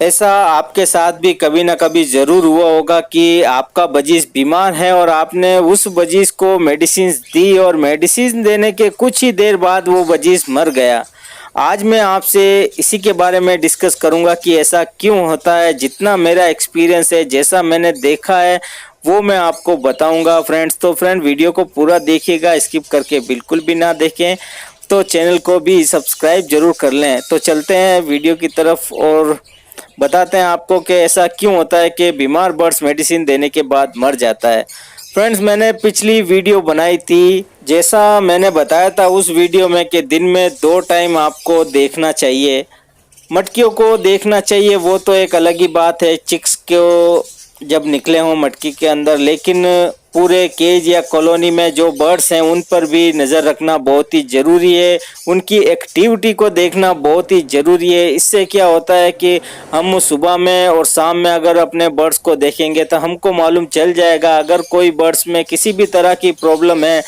ऐसा आपके साथ भी कभी ना कभी ज़रूर हुआ होगा कि आपका बजीज बीमार है और आपने उस बजीज को मेडिसिन दी और मेडिसिन देने के कुछ ही देर बाद वो बजीज मर गया। आज मैं आपसे इसी के बारे में डिस्कस करूंगा कि ऐसा क्यों होता है। जितना मेरा एक्सपीरियंस है, जैसा मैंने देखा है, वो मैं आपको बताऊंगा फ्रेंड्स। तो फ्रेंड, वीडियो को पूरा देखिएगा, स्किप करके बिल्कुल भी ना देखें। तो चैनल को भी सब्सक्राइब जरूर कर लें। तो चलते हैं वीडियो की तरफ और बताते हैं आपको कि ऐसा क्यों होता है कि बीमार बर्ड्स मेडिसिन देने के बाद मर जाता है। फ्रेंड्स, मैंने पिछली वीडियो बनाई थी, जैसा मैंने बताया था उस वीडियो में कि दिन में 2 टाइम आपको देखना चाहिए, मटकियों को देखना चाहिए। वो तो एक अलग ही बात है, चिक्स को जब निकले हों मटकी के अंदर, लेकिन पूरे केज या कॉलोनी में जो बर्ड्स हैं उन पर भी नज़र रखना बहुत ही ज़रूरी है। उनकी एक्टिविटी को देखना बहुत ही ज़रूरी है। इससे क्या होता है कि हम सुबह में और शाम में अगर अपने बर्ड्स को देखेंगे तो हमको मालूम चल जाएगा। अगर कोई बर्ड्स में किसी भी तरह की प्रॉब्लम है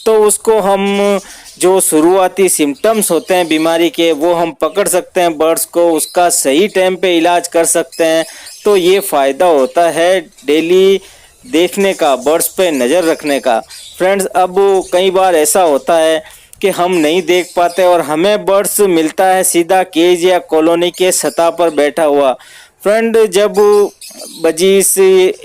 तो उसको हम जो शुरुआती सिम्टम्स होते हैं बीमारी के, वो हम पकड़ सकते हैं बर्ड्स को, उसका सही टाइम पे इलाज कर सकते हैं। तो ये फ़ायदा होता है डेली देखने का, बर्ड्स पे नज़र रखने का। फ्रेंड्स, अब कई बार ऐसा होता है कि हम नहीं देख पाते और हमें बर्ड्स मिलता है सीधा केज या कॉलोनी के सतह पर बैठा हुआ। फ्रेंड, जब बजीस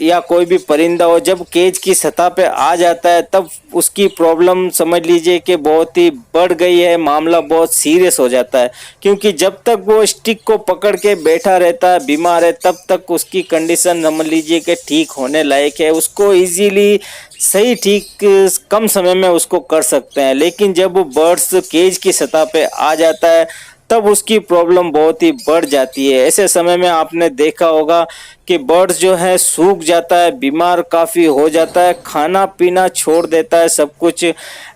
या कोई भी परिंदा हो जब केज की सतह पे आ जाता है तब उसकी प्रॉब्लम समझ लीजिए कि बहुत ही बढ़ गई है, मामला बहुत सीरियस हो जाता है। क्योंकि जब तक वो स्टिक को पकड़ के बैठा रहता है, बीमार है, तब तक उसकी कंडीशन समझ लीजिए कि ठीक होने लायक है। उसको इजीली सही ठीक कम समय में उसको कर सकते हैं। लेकिन जब बर्ड्स केज की सतह पे आ जाता है तब उसकी प्रॉब्लम बहुत ही बढ़ जाती है। ऐसे समय में आपने देखा होगा कि बर्ड्स जो है सूख जाता है, बीमार काफ़ी हो जाता है, खाना पीना छोड़ देता है, सब कुछ।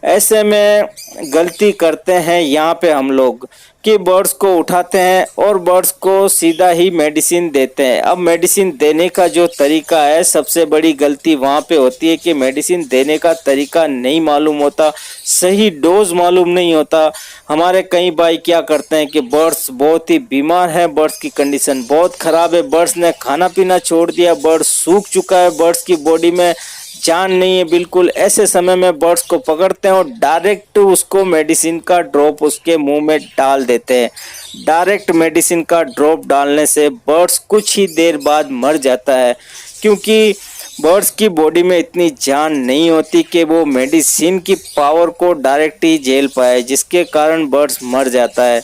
ऐसे में गलती करते हैं यहाँ पे हम लोग कि बर्ड्स को उठाते हैं और बर्ड्स को सीधा ही मेडिसिन देते हैं। अब मेडिसिन देने का जो तरीका है, सबसे बड़ी गलती वहाँ पे होती है कि मेडिसिन देने का तरीका नहीं मालूम होता, सही डोज मालूम नहीं होता। हमारे कई भाई क्या करते हैं कि बर्ड्स बहुत ही बीमार है, बर्ड्स की कंडीशन बहुत ख़राब है, बर्ड्स ने खाना पीना छोड़ दिया, बर्ड्स सूख चुका है, बर्ड्स की बॉडी में जान नहीं है बिल्कुल। ऐसे समय में बर्ड्स को पकड़ते हैं और डायरेक्ट उसको मेडिसिन का ड्रॉप उसके मुंह में डाल देते हैं। डायरेक्ट मेडिसिन का ड्रॉप डालने से बर्ड्स कुछ ही देर बाद मर जाता है, क्योंकि बर्ड्स की बॉडी में इतनी जान नहीं होती कि वो मेडिसिन की पावर को डायरेक्ट ही झेल पाए, जिसके कारण बर्ड्स मर जाता है।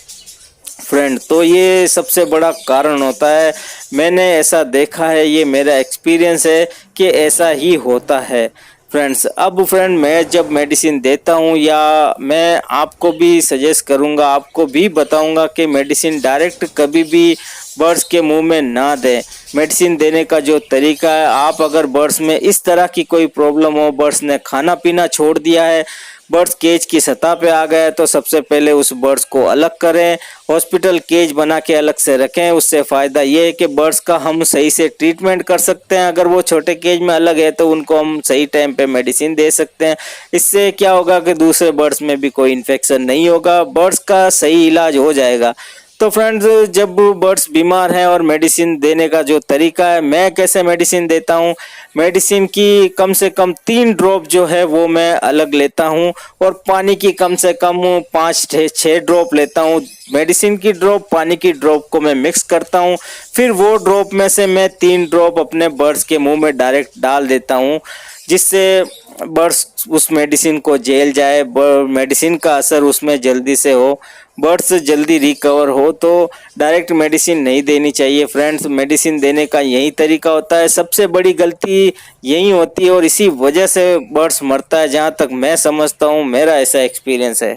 फ्रेंड, तो ये सबसे बड़ा कारण होता है। मैंने ऐसा देखा है, ये मेरा एक्सपीरियंस है कि ऐसा ही होता है। फ्रेंड्स, अब फ्रेंड, मैं जब मेडिसिन देता हूँ या मैं आपको भी सजेस्ट करूँगा, आपको भी बताऊँगा कि मेडिसिन डायरेक्ट कभी भी बर्ड्स के मुंह में ना दें। मेडिसिन देने का जो तरीका है, आप अगर बर्ड्स में इस तरह की कोई प्रॉब्लम हो, बर्ड्स ने खाना पीना छोड़ दिया है, बर्ड्स केज की सतह पे आ गए, तो सबसे पहले उस बर्ड्स को अलग करें, हॉस्पिटल केज बना के अलग से रखें। उससे फ़ायदा ये है कि बर्ड्स का हम सही से ट्रीटमेंट कर सकते हैं। अगर वो छोटे केज में अलग है तो उनको हम सही टाइम पे मेडिसिन दे सकते हैं। इससे क्या होगा कि दूसरे बर्ड्स में भी कोई इन्फेक्शन नहीं होगा, बर्ड्स का सही इलाज हो जाएगा। तो फ्रेंड्स, जब बर्ड्स बीमार हैं और मेडिसिन देने का जो तरीका है, मैं कैसे मेडिसिन देता हूँ, मेडिसिन की कम से कम 3 ड्रॉप जो है वो मैं अलग लेता हूँ और पानी की कम से कम 5-6 ड्रॉप लेता हूँ। मेडिसिन की ड्रॉप, पानी की ड्रॉप को मैं मिक्स करता हूँ, फिर वो ड्रॉप में से मैं 3 ड्रॉप अपने बर्ड्स के मुंह में डायरेक्ट डाल देता हूँ, जिससे बर्ड्स उस मेडिसिन को झेल जाए, मेडिसिन का असर उसमें जल्दी से हो, बर्ड्स जल्दी रिकवर हो। तो डायरेक्ट मेडिसिन नहीं देनी चाहिए फ्रेंड्स। मेडिसिन देने का यही तरीका होता है, सबसे बड़ी गलती यही होती है और इसी वजह से बर्ड्स मरता है, जहाँ तक मैं समझता हूँ, मेरा ऐसा एक्सपीरियंस है।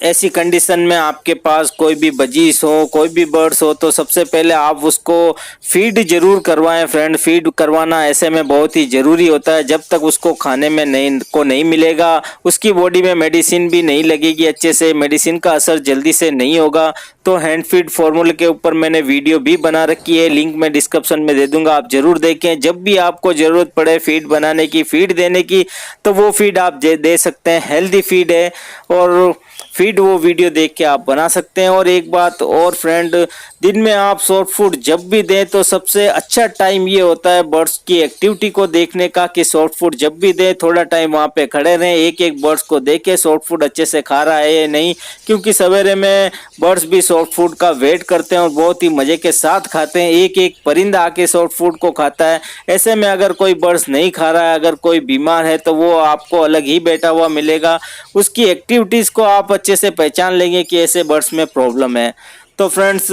ऐसी कंडीशन में आपके पास कोई भी बजीस हो, कोई भी बर्ड्स हो, तो सबसे पहले आप उसको फीड जरूर करवाएं फ्रेंड। फीड करवाना ऐसे में बहुत ही ज़रूरी होता है। जब तक उसको खाने में नहीं मिलेगा, उसकी बॉडी में मेडिसिन भी नहीं लगेगी अच्छे से, मेडिसिन का असर जल्दी से नहीं होगा। तो हैंड फीड फार्मूले के ऊपर मैंने वीडियो भी बना रखी है, लिंक मैं डिस्क्रिप्शन में दे दूंगा, आप ज़रूर देखें। जब भी आपको ज़रूरत पड़े फीड बनाने की, फीड देने की, तो वो फीड आप दे सकते हैं। हेल्दी फीड है और फीड वो वीडियो देख के आप बना सकते हैं। और एक बात और फ्रेंड, दिन में आप सॉफ्ट फूड जब भी दें तो सबसे अच्छा टाइम ये होता है बर्ड्स की एक्टिविटी को देखने का कि सॉफ्ट फूड जब भी दें थोड़ा टाइम वहाँ पे खड़े रहें, एक एक बर्ड्स को देखें सॉफ्ट फूड अच्छे से खा रहा है या नहीं, क्योंकि सवेरे में बर्ड्स भी सॉफ्ट फूड का वेट करते हैं और बहुत ही मजे के साथ खाते हैं। एक एक परिंदा आके सॉफ्ट फूड को खाता है। ऐसे में अगर कोई बर्ड्स नहीं खा रहा है, अगर कोई बीमार है, तो वो आपको अलग ही बैठा हुआ मिलेगा। उसकी एक्टिविटीज को आप अच्छे से पहचान लेंगे कि ऐसे बर्ड्स में प्रॉब्लम है। तो फ्रेंड्स,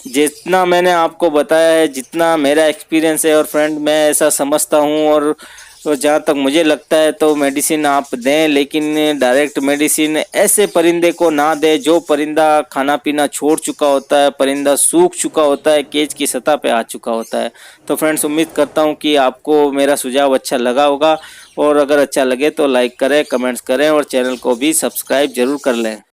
जितना मैंने आपको बताया है, जितना मेरा एक्सपीरियंस है और फ्रेंड मैं ऐसा समझता हूँ, और जहाँ तक मुझे लगता है तो मेडिसिन आप दें, लेकिन डायरेक्ट मेडिसिन ऐसे परिंदे को ना दें जो परिंदा खाना पीना छोड़ चुका होता है, परिंदा सूख चुका होता है, केज की सतह पे आ चुका होता है। तो फ्रेंड्स, उम्मीद करता हूँ कि आपको मेरा सुझाव अच्छा लगा होगा, और अगर अच्छा लगे तो लाइक करें, कमेंट्स करें और चैनल को भी सब्सक्राइब जरूर कर लें।